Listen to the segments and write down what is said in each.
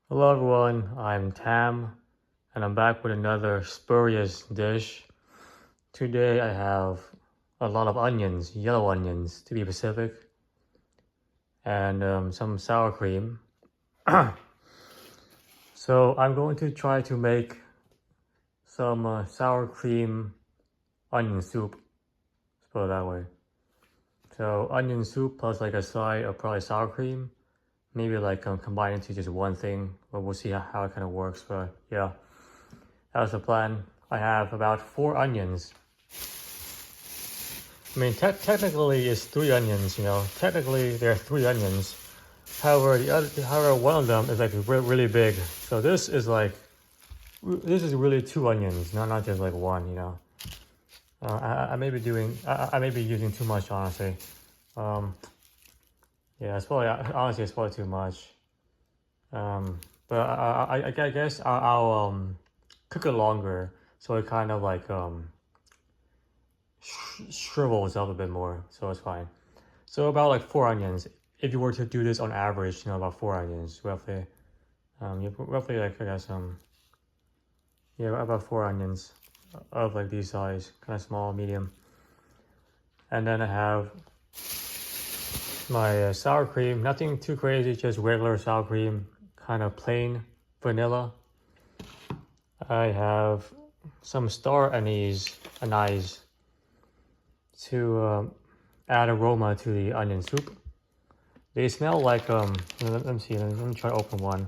Hello everyone, I'm Tam, and I'm back with another spurious dish. Today I have a lot of onions, yellow onions to be specific, and some sour cream. So I'm going to try to make some sour cream onion soup, let's put it that way. So onion soup plus like a side of probably sour cream, maybe like combine into just one thing, but we'll see how it kind of works, but yeah. That was the plan. I have about 4 onions. I mean, technically it's 3 onions, you know. Technically there are 3 onions. However, one of them is like really big. So this is really 2 onions, not just like one, you know. I may be using too much, honestly. Yeah, it's probably too much. But I guess I'll cook it longer so it kind of like shrivels up a bit more, so it's fine. So about like 4 onions. If you were to do this on average, you know, about 4 onions roughly. Roughly like I guess yeah, about 4 onions of like these size, kind of small, medium. And then I have my sour cream. Nothing too crazy, just regular sour cream, kind of plain vanilla. I have some Star Anise to add aroma to the onion soup. They smell like let me see. Let me try to open one.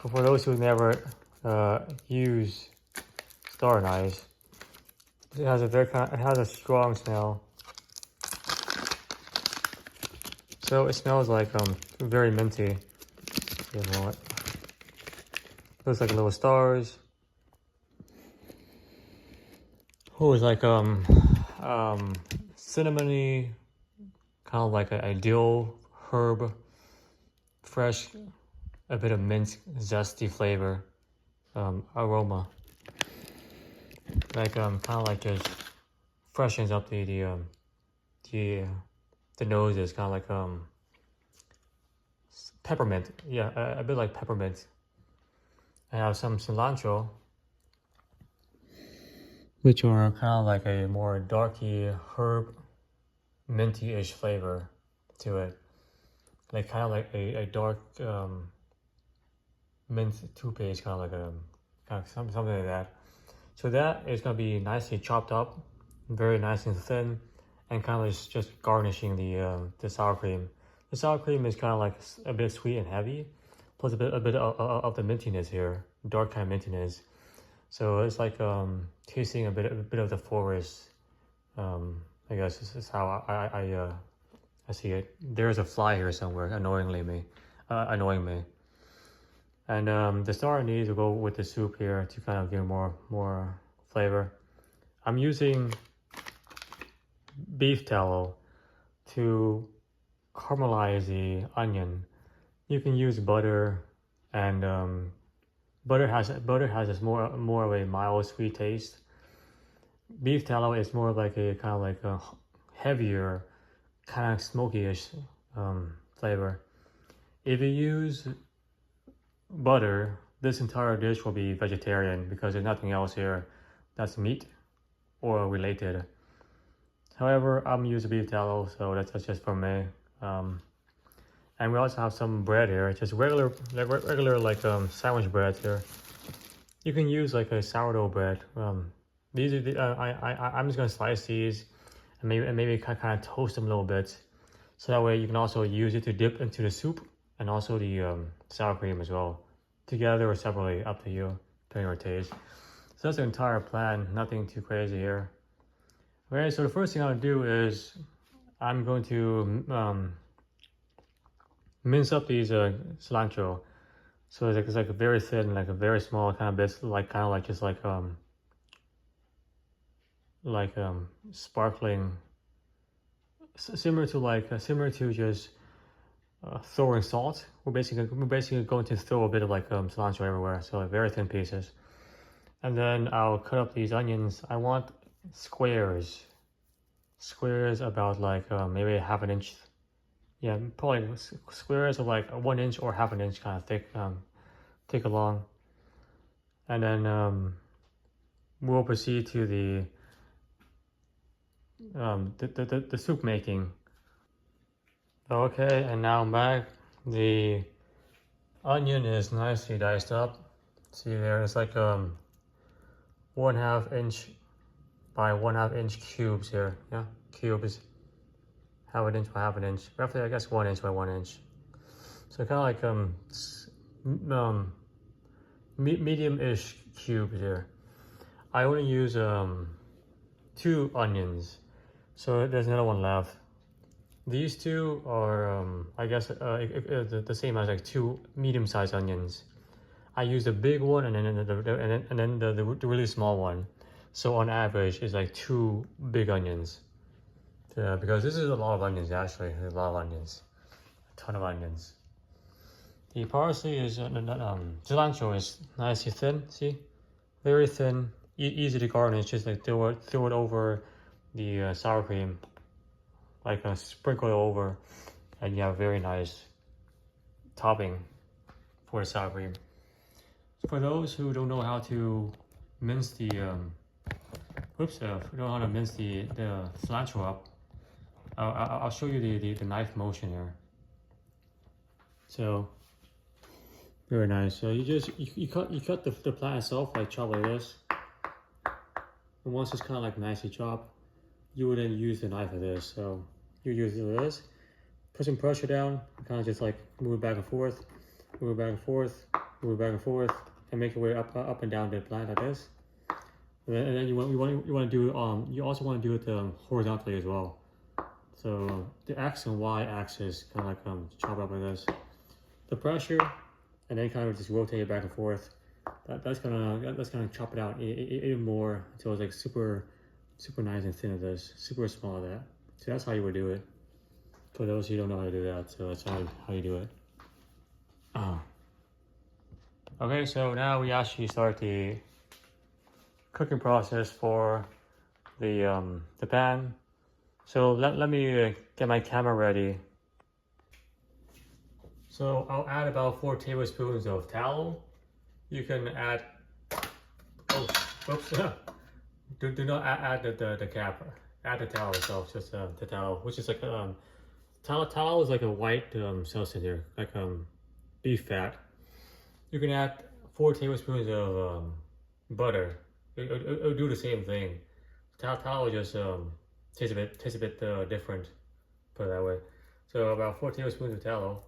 For those who never use Star Anise, it has a strong smell. So it smells like very minty. You know what? Looks like little stars. Oh, it's like cinnamony, kind of like a dill herb, fresh, a bit of mint, zesty flavor, aroma. Like kind of like just freshens up the noses, kind of like peppermint. Yeah, a bit like peppermint. I have some cilantro, which are kind of like a more darky herb, minty-ish flavor to it. Like kind of like a dark mint toothpaste, kind of like something like that. So that is gonna be nicely chopped up, very nice and thin, and kind of just garnishing the sour cream. The sour cream is kind of like a bit sweet and heavy, plus a bit of the mintiness here, dark kind of mintiness. So it's like tasting a bit of the forest. I guess this is how I see it. There's a fly here somewhere, annoying me. And the star anise will go with the soup here to kind of give more flavor. I'm using beef tallow to caramelize the onion. You can use butter, and butter has this more of a mild sweet taste. Beef tallow is more like a kind of like a heavier, kind of smoky-ish flavor. If you use butter, this entire dish will be vegetarian because there's nothing else here that's meat or related. However, I'm using beef tallow, so that's just for me. And we also have some bread here, just regular like sandwich bread here. You can use like a sourdough bread. These are I'm just gonna slice these and maybe kind of toast them a little bit, so that way you can also use it to dip into the soup and also the sour cream as well, together or separately, up to you, depending on your taste. So that's the entire plan. Nothing too crazy here. Okay, so the first thing I'll do is I'm going to mince up these cilantro. So it's like a very thin, like a very small kind of bits, like kind of like just like sparkling, similar to just throwing salt. We're basically going to throw a bit of like cilantro everywhere, so like very thin pieces. And then I'll cut up these onions. I want squares about like maybe half an inch. Yeah, probably squares of like 1 inch or half an inch kind of thick take along, and then we'll proceed to the soup making. Okay, and now I'm back. The onion is nicely diced up. See there, it's like 1/2 inch by 1/2 inch cubes here. Yeah, cubes, 1/2 inch by 1/2 inch, roughly I guess 1 inch by 1 inch. So kind of like medium-ish cubes here. I only use 2 onions, so there's another one left. These 2 are I guess the same as like 2 medium-sized onions. I use the big one and then the really small one. So on average, it's like 2 big onions. Because this is a lot of onions actually, a lot of onions, a ton of onions. The parsley is cilantro is nicely thin. See, very thin, easy to garnish. Just like throw it over the sour cream, like sprinkle it over, and you have a very nice topping for the sour cream. For those who don't know how to mince the who don't know how to mince the cilantro up, I'll show you the knife motion here. So very nice. So you cut the plant itself, like chop like this, and once it's kind of like nicely chopped, you would then use the knife like this. So you use it like this, put some pressure down, kind of just like move it back and forth, move it back and forth, move it back and forth, and make your way up and down the plant like this. And then you want to do you also want to do it horizontally as well. So the X and Y axis kind of like chop up like this. The pressure, and then kind of just rotate it back and forth. That's gonna chop it out even more until it's like super nice and thin of this, super small of that. So that's how you would do it. For those who don't know how to do that, so that's how you do it. Okay, so now we actually start the cooking process for the pan. So let me get my camera ready. So I'll add about 4 tablespoons of tallow. You can add, oh, oops, do not add the cap. Add the tallow itself, just the tallow, which is like tallow is like a white substance here, like beef fat. You can add 4 tablespoons of butter. It'll do the same thing. Tallow just tastes a bit different, put it that way. So about 4 tablespoons of tallow.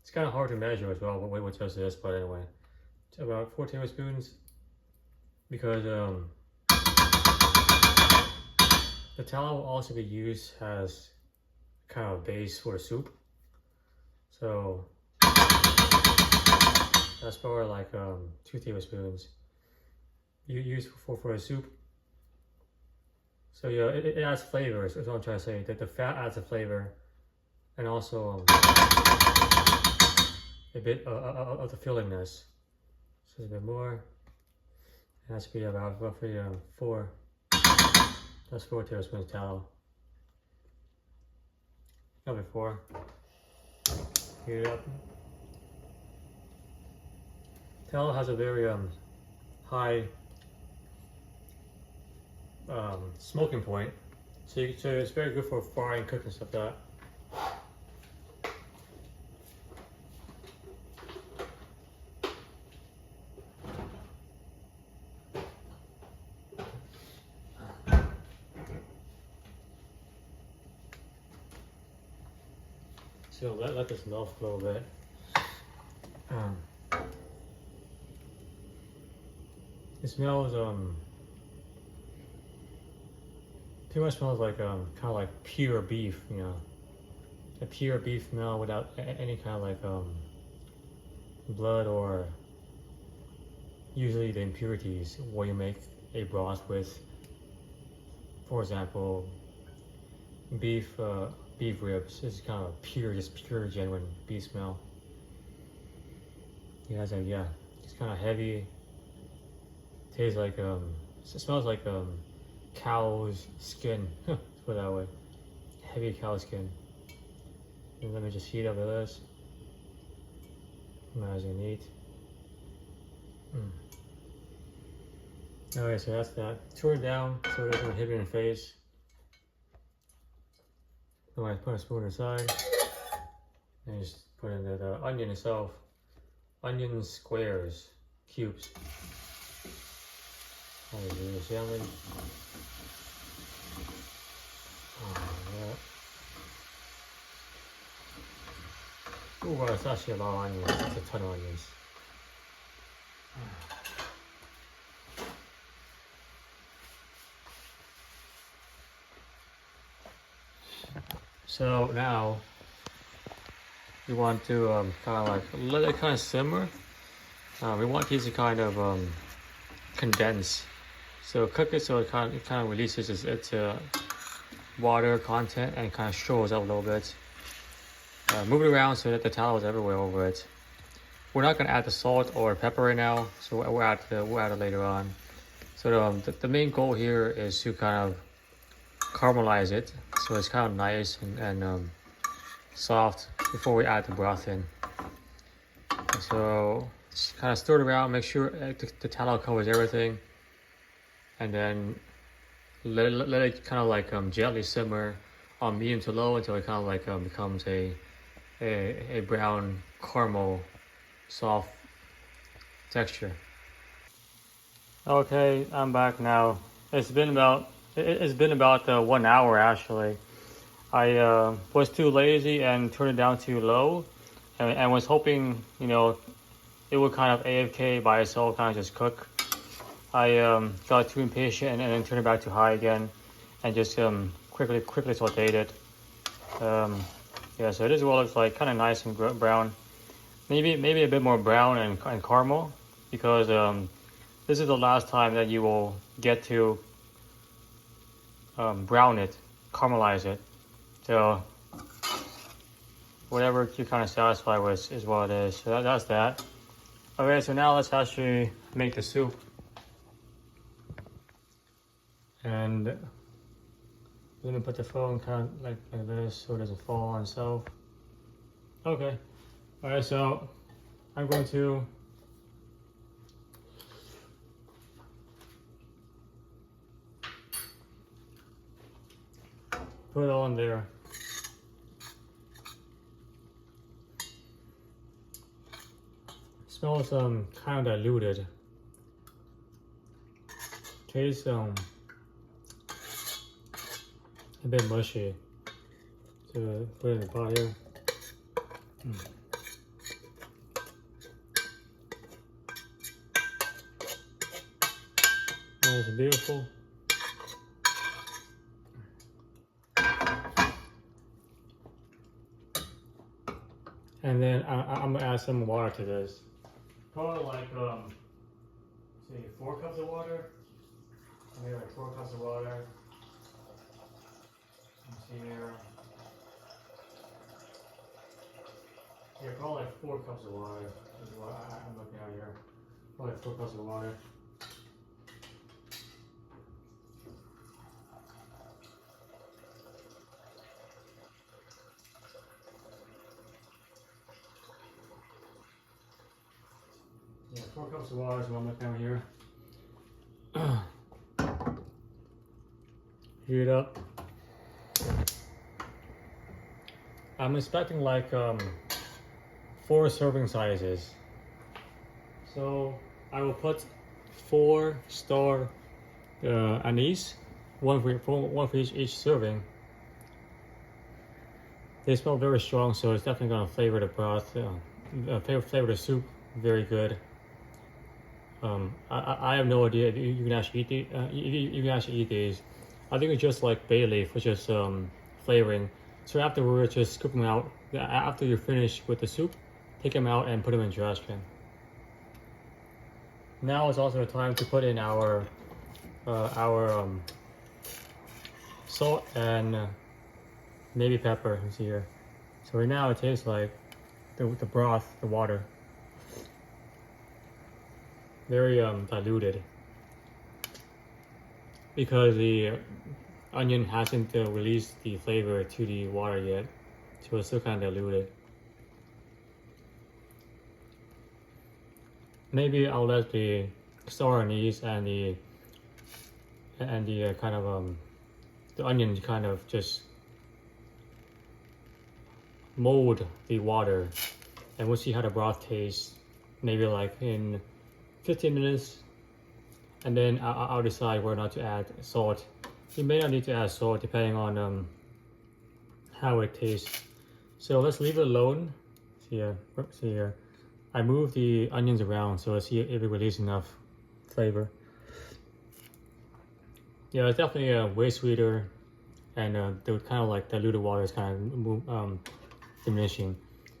It's kind of hard to measure as well what just this, but anyway, it's about 4 tablespoons because the tallow will also be used as kind of a base for the soup. So that's for like 2 tablespoons you use for the soup. So yeah, it adds flavor. Is what I'm trying to say. That the fat adds a flavor, and also a bit of the fillingness. So a bit more. It has to be about roughly 4. That's 4 tablespoons tallow. Probably 4. Heat it up. Tallow has a very high smoking point, so it's very good for frying, cooking stuff like that. So let this melt a little bit. It smells pretty much smells like kind of like pure beef, you know, a pure beef smell without any kind of like blood or usually the impurities what you make a broth with. For example, beef ribs is kind of pure, just pure genuine beef smell. It has a, yeah, it's kind of heavy. Tastes like it smells like cow's skin. Let's put it that way. Heavy cow skin. And let me just heat up with this. Nice and neat. Alright, so that's that. Turn it down so it doesn't hit me in the face. Then I put a spoon aside. And just put in the onion itself. Onion squares, cubes. Oh, it's yummy. Oh, yeah. Ooh, well, it's actually a lot of onions. It's a ton of onions. So now we want to kind of like let it kind of simmer. We want these to kind of condense. So cook it so it kind of releases its water content and kind of shows up a little bit. Move it around so that the tallow is everywhere over it. We're not going to add the salt or pepper right now, so we'll add it later on. So the main goal here is to kind of caramelize it so it's kind of nice and soft before we add the broth in. So just kind of stir it around, make sure the tallow covers everything, and then let it kind of like gently simmer on medium to low until it kind of like becomes a brown caramel soft texture. Okay, I'm back now. It's been about 1 hour actually. I was too lazy and turned it down too low, and was hoping, you know, it would kind of AFK by itself, kind of just cook. I got too impatient and then turned it back to high again, and just quickly sautéed it. Yeah, so this is what it looks like, kind of nice and brown. Maybe a bit more brown and caramel, because this is the last time that you will get to brown it, caramelize it. So whatever you're kind of satisfied with is what it is. So that's that. Okay, so now let's actually make the soup. And I'm gonna put the phone kind of like this so it doesn't fall on itself. Okay. All right, so I'm going to put it all in there. Smells kind of diluted. Tastes a bit mushy. So put it in the pot here. That's beautiful. And then I'm gonna add some water to this. Probably like say 4 cups of water. Maybe like 4 cups of water. Let's see here. Yeah, probably like 4 cups of water is what I'm looking at here. Probably 4 cups of water. Yeah, 4 cups of water is what I'm looking at here. Heat it up. I'm expecting like 4 serving sizes. So I will put 4 Star Anise, one for each serving. They smell very strong, so it's definitely gonna flavor the broth, flavor the soup very good. I have no idea if you can actually eat you can actually eat these. I think it's just like bay leaf, which is flavoring. So afterwards, just scoop them out. After you're finished with the soup, take them out and put them in trash can. Now is also the time to put in our salt and maybe pepper. Let's see here. So right now it tastes like the broth, the water, very diluted, because the onion hasn't released the flavor to the water yet, so it's still kind of diluted. maybe I'll let the star anise and the kind of the onion kind of just mold the water, and we'll see how the broth tastes maybe like in 15 minutes, and then I'll decide whether or not to add salt. You may not need to add salt depending on how it tastes. So let's leave it alone. See here. I move the onions around so let's see if it releases enough flavor. Yeah, it's definitely way sweeter, and the kind of like diluted water is kind of diminishing.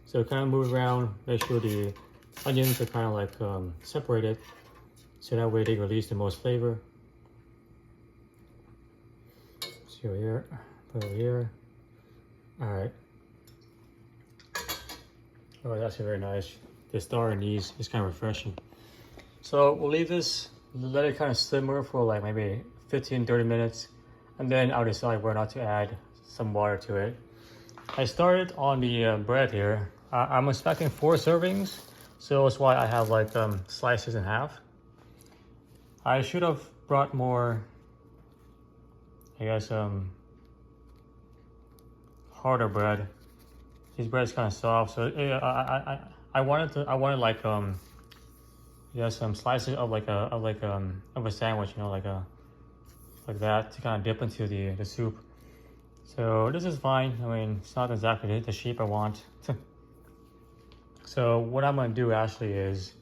So kind of move around, make sure the onions are kind of like separated, so that way they release the most flavor. So here, put it here. All right. Oh, that's very nice. The star anise is kind of refreshing. So we'll leave this, let it kind of simmer for like maybe 15-30 minutes, and then I'll decide whether or not to add some water to it. I started on the bread here. I'm expecting 4 servings, so that's why I have like slices in half. I should have brought more, I guess, harder bread. This bread is kind of soft, so I wanted like yeah, some slices of like a sandwich, you know, like that to kind of dip into the soup. So this is fine. I mean, it's not exactly the shape I want. So what I'm gonna do actually is,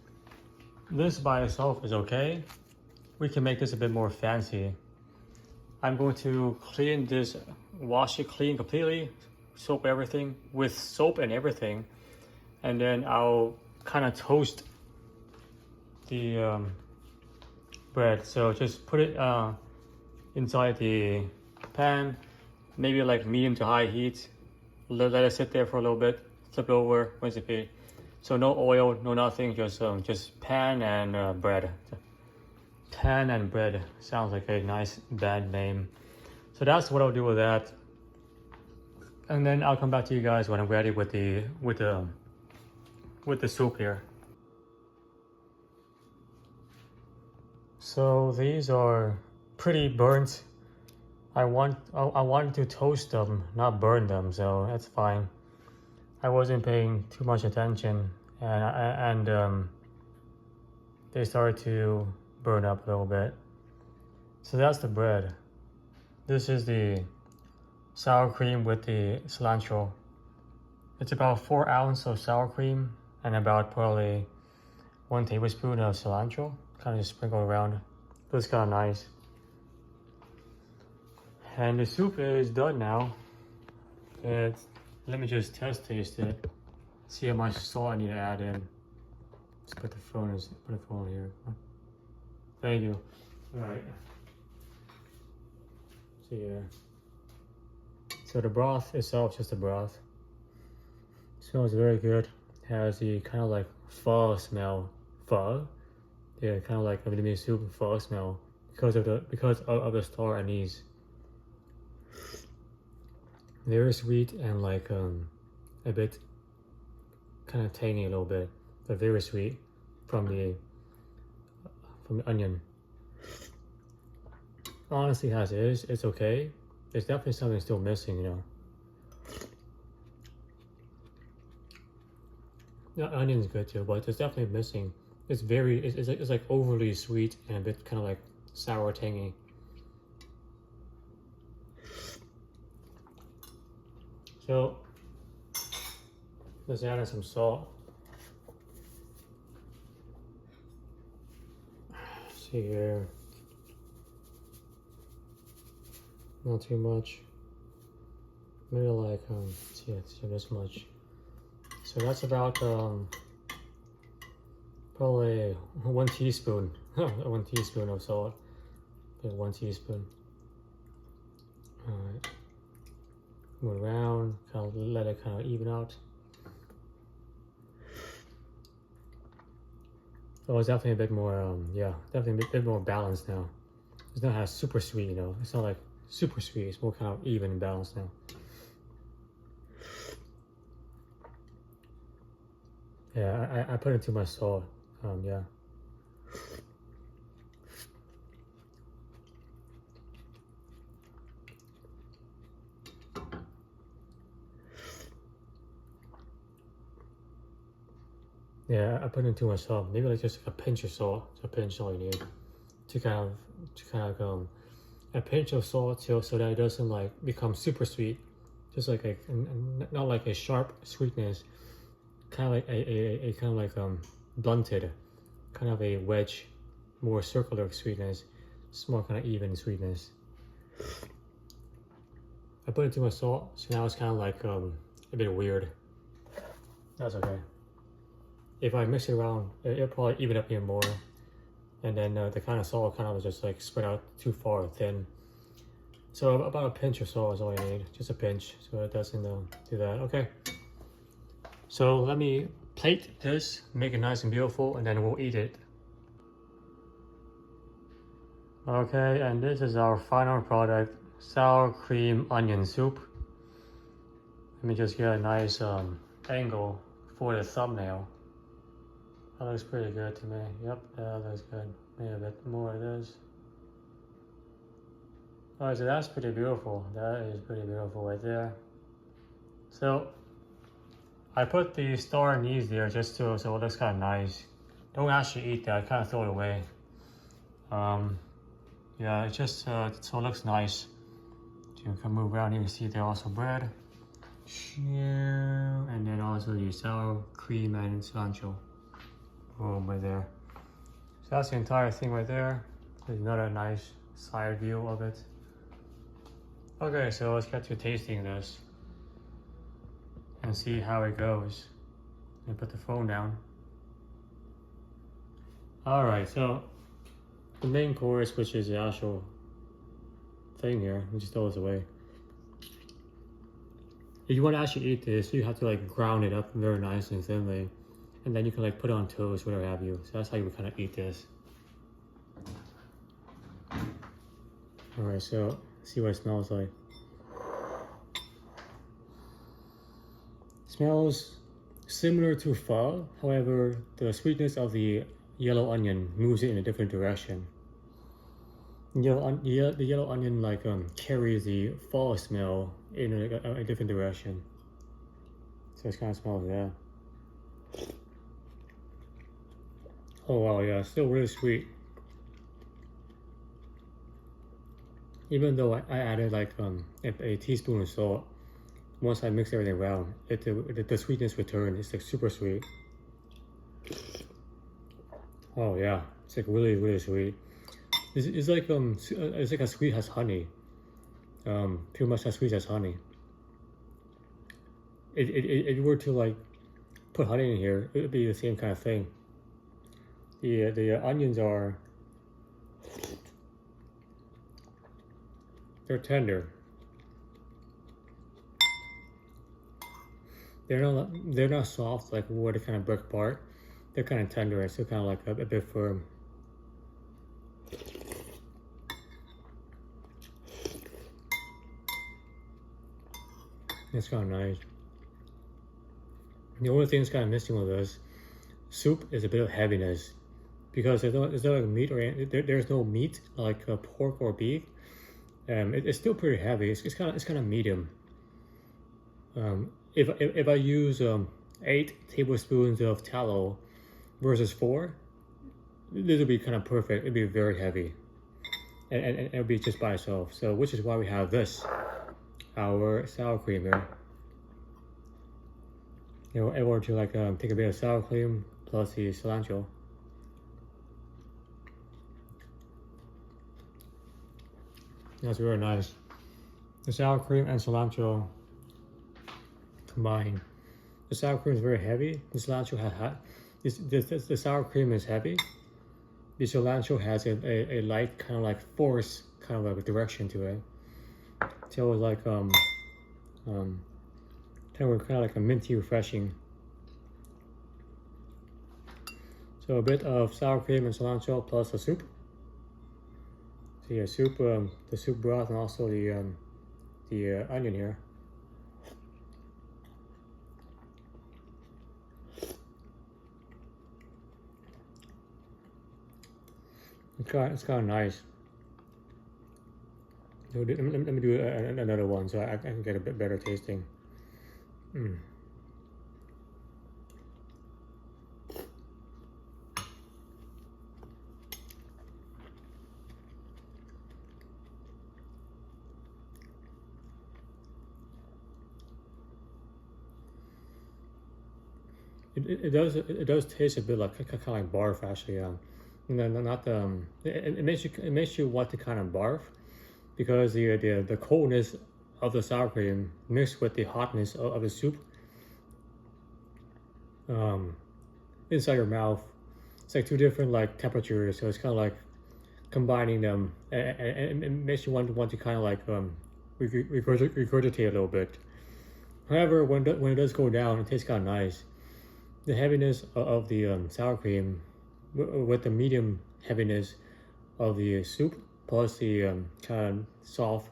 this by itself is okay. We can make this a bit more fancy. I'm going to clean this, wash it clean completely, soap everything with soap and everything, and then I'll kind of toast the bread. So just put it inside the pan, maybe like medium to high heat. Let it sit there for a little bit. Flip it over, rinse it. So no oil, no nothing. Just pan and bread. Pan and bread sounds like a nice band name. So that's what I'll do with that. And then I'll come back to you guys when I'm ready with the soup here. So these are pretty burnt. I wanted to toast them, not burn them, so that's fine. I wasn't paying too much attention, and they started to burn up a little bit. So that's the bread. This is the sour cream with the cilantro. It's about 4 ounces of sour cream and about probably 1 tablespoon of cilantro. Kind of just sprinkle around. Looks kind of nice. And the soup is done now. Let me just taste it. See how much salt I need to add in. Let's put the phone here. Thank you. All right. See here. So the broth itself, just the broth. Smells very good. Has the kind of like pho smell. Pho? Yeah, kind of like a Vietnamese soup pho smell because of the star anise. Very sweet and like a bit kind of tangy a little bit, but very sweet from the onion. Honestly, as is, it's okay. There's definitely something still missing, you know. The onion's good too, but it's definitely missing. It's like overly sweet and a bit kind of like sour, tangy. So let's add in some salt. Let's see here. Not too much. Maybe like see this much. So that's about probably 1 teaspoon. 1 teaspoon of salt. Okay, 1 teaspoon. Alright. Move around, kind of let it kind of even out. Oh, it's definitely a bit more, yeah, definitely a bit more balanced now. It's not as super sweet, you know. It's not like super sweet. It's more kind of even and balanced now. Yeah, I put in too much salt. Yeah. Yeah, I put in too much salt. Maybe like just like a pinch of salt. It's a pinch all you need to kind of a pinch of salt so that it doesn't like become super sweet. Just like not like a sharp sweetness, kind of like a kind of like blunted, kind of a wedge, more circular sweetness. It's more kind of even sweetness. I put in too much salt, so now it's kind of like a bit weird. That's okay. If I mix it around, it'll probably even up even more. And then the kind of salt kind of just like spread out too far thin. So about a pinch or salt is all you need, just a pinch, so it doesn't do that. Okay. So let me plate this, make it nice and beautiful, and then we'll eat it. Okay, and this is our final product, sour cream onion soup. Let me just get a nice angle for the thumbnail. That looks pretty good to me. Yep, that looks good. Maybe a bit more of this. Oh, so that's pretty beautiful. That is pretty beautiful right there. So I put the Star Anises there just so it looks kind of nice. Don't actually eat that, kind of throw it away. Yeah, it just so it looks nice. You can move around here. You see there also bread, and then also the sour cream and cilantro. Boom, right there. So that's the entire thing right there. There's another nice side view of it. Okay, so let's get to tasting this and see how it goes. And put the phone down. All right, so the main course, which is the actual thing here, we just throw this away. If you want to actually eat this, you have to like ground it up very nice and thinly, and then you can like put it on toast, whatever have you. So that's how you would kind of eat this. All right, so see what it smells like. Smells similar to pho, however, the sweetness of the yellow onion moves it in a different direction. The yellow onion like carries the pho smell in a different direction. So it kind of smells like that. Oh wow, yeah, still really sweet. Even though I added like a teaspoon of salt, once I mix everything around, the sweetness returns. It's like super sweet. Oh yeah, it's like really sweet. It's like as sweet as honey. Pretty much as sweet as honey. If you were to like put honey in here, it would be the same kind of thing. The onions they're tender. They're not soft like where they kind of break apart. They're kind of tender and still kind of like a bit firm. It's kind of nice. The only thing that's kind of missing with this soup is a bit of heaviness, because there's no like meat or there's no meat like pork or beef. It's still pretty heavy. It's kind of medium. If I use 8 tablespoons of tallow versus 4, this would be kind of perfect. It'd be very heavy, and it'll be just by itself. So which is why we have this, our sour cream here. You know, in order to like take a bit of sour cream plus the cilantro. That's very nice. The sour cream and cilantro combined. The sour cream is very heavy. The cilantro the sour cream is heavy. The cilantro has a light kind of like force kind of like a direction to it. So it's like kind of like a minty refreshing. So a bit of sour cream and cilantro plus the soup. So yeah, soup, the soup broth, and also the onion here. It's kind of nice. Let me do another one so I can get a bit better tasting. Mm. It does taste a bit like kind of like barf actually. No, not it makes you want to kind of barf because the coldness of the sour cream mixed with the hotness of the soup inside your mouth. It's like two different like temperatures, so it's kind of like combining them, and it makes you want to kind of like regurgitate a little bit. However, when it does go down, it tastes kind of nice. The heaviness of the sour cream with the medium heaviness of the soup plus the kind of soft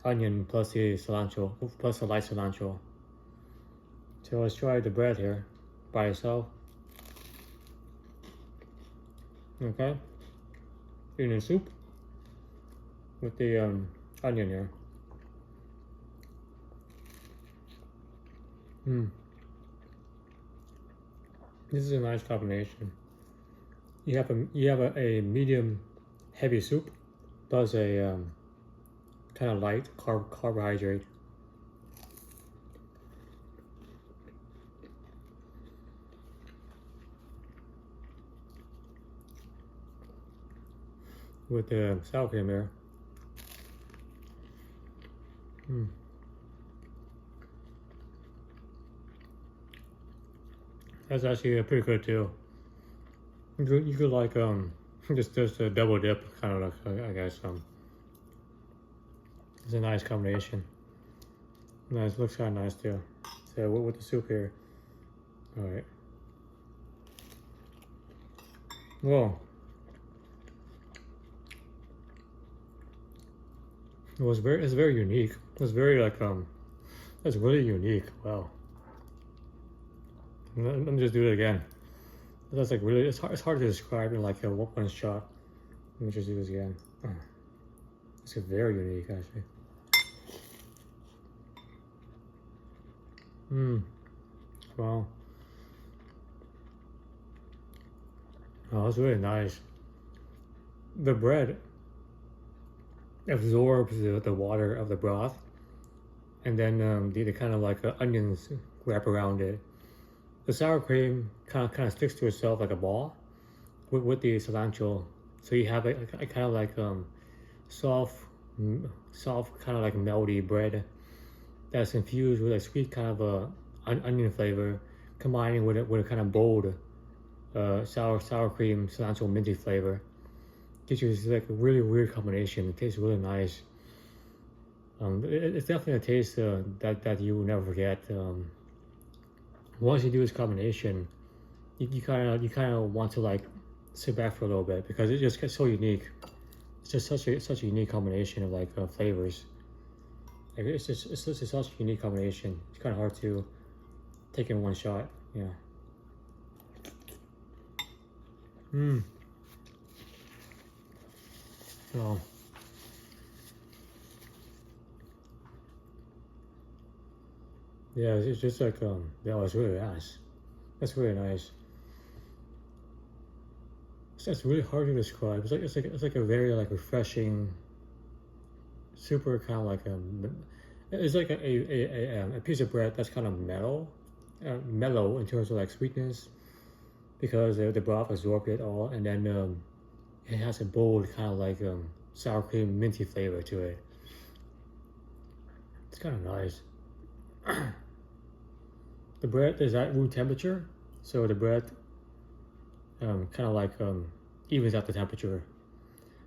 onion plus the cilantro plus the light cilantro. So let's try the bread here by itself. Okay, Indian soup with the onion here. This is a nice combination. You have a medium heavy soup plus a kind of light carbohydrate. With the sour cream there. That's actually pretty good too. You could like just a double dip kind of like I guess it's a nice combination. Nice, looks kind of nice too. So with the soup here. All right. Well, it's very unique. It's very like it's really unique. Wow. Let me just do it again. That's like really it's hard to describe in like a one shot. Let me just do this again. It's very unique actually. Wow. Oh, it's really nice. The bread absorbs the water of the broth, and then the kind of like onions wrap around it. The sour cream kind of sticks to itself like a ball with the cilantro, so you have a kind of like soft kind of like melty bread that's infused with a sweet kind of onion flavor, combining with a kind of bold sour cream cilantro minty flavor. Gives you this like a really weird combination. It tastes really nice. It's definitely a taste that you will never forget. Once you do this combination, you kind of want to like sit back for a little bit because it just gets so unique. It's just such a unique combination of like flavors. Like, it's just such a unique combination. It's kind of hard to take in one shot. Yeah. Oh. Yeah, it's just like yeah, it's really nice. That's really nice. It's really hard to describe. It's like a very like refreshing, super kind of like it's like a piece of bread that's kind of mellow in terms of like sweetness because the broth absorbed it all, and then it has a bold kind of like sour cream minty flavor to it. It's kind of nice. The bread is at room temperature, so the bread kind of like evens out the temperature.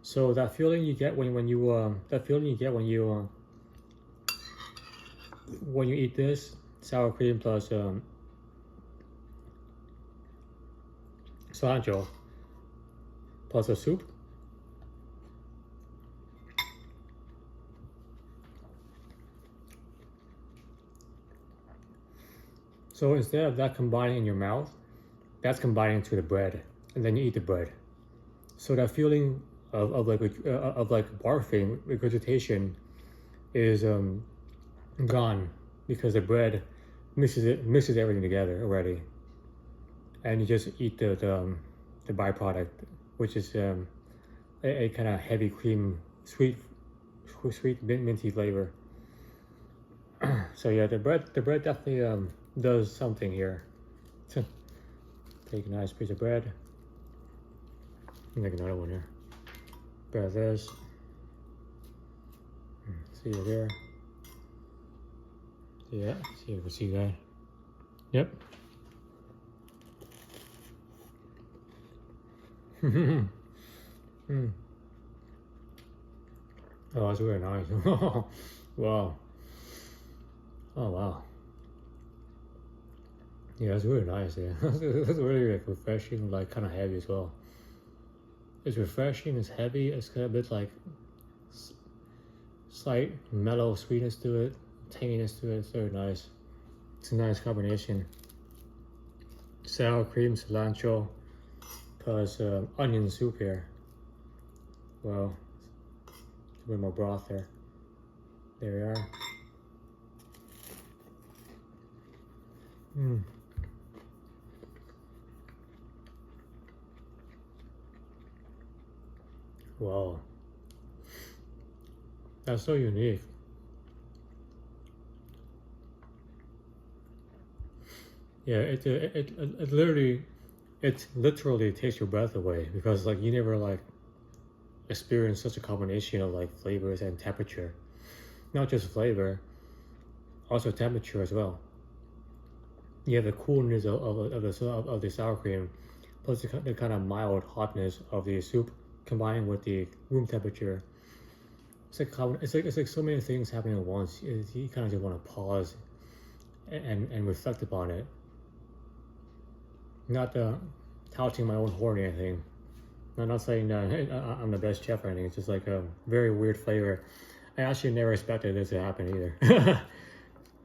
So that feeling you get when you eat this sour cream plus cilantro plus a soup. So instead of that combining in your mouth, that's combining to the bread, and then you eat the bread. So that feeling of like barfing, regurgitation, is gone because the bread mixes everything together already, and you just eat the byproduct, which is a kind of heavy cream, sweet minty flavor. So yeah, the bread definitely does something here. Take a nice piece of bread. Make another one here. Grab this. See it there. Yeah, see if you can see that. Yep. Oh, that's really nice. Wow. Oh wow. Yeah, it's really nice. Yeah, it's really like refreshing, like kind of heavy as well. It's refreshing. It's heavy. It's got a bit like slight mellow sweetness to it, tanginess to it. It's very nice. It's a nice combination. Sour cream, cilantro, plus onion soup here. Well, a bit more broth there. There we are. Wow, that's so unique. Yeah, it literally takes your breath away, because like you never like experience such a combination of like flavors and temperature. Not just flavor, also temperature as well. You have the coolness of the sour cream, plus the kind of mild hotness of the soup, combined with the room temperature. It's like so many things happening at once. You kind of just want to pause and reflect upon it. Not touting my own horn or anything. I'm not saying that I'm the best chef or anything. It's just like a very weird flavor. I actually never expected this to happen either.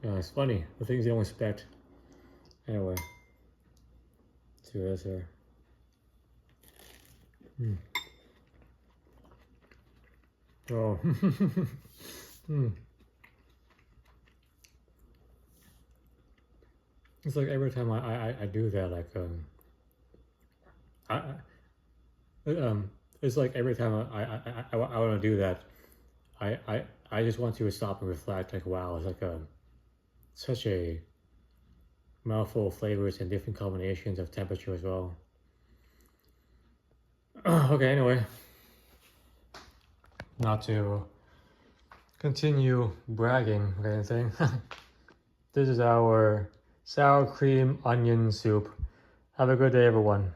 It's funny, the things you don't expect. Anyway, let's do this here. Oh. It's like every time I do that, like it's like every time I want to do that, I just want to stop and reflect. Like, wow, it's like such a mouthful of flavors and different combinations of temperature as well. Okay, anyway, not to continue bragging or anything. This is our sour cream onion soup. Have a good day, everyone.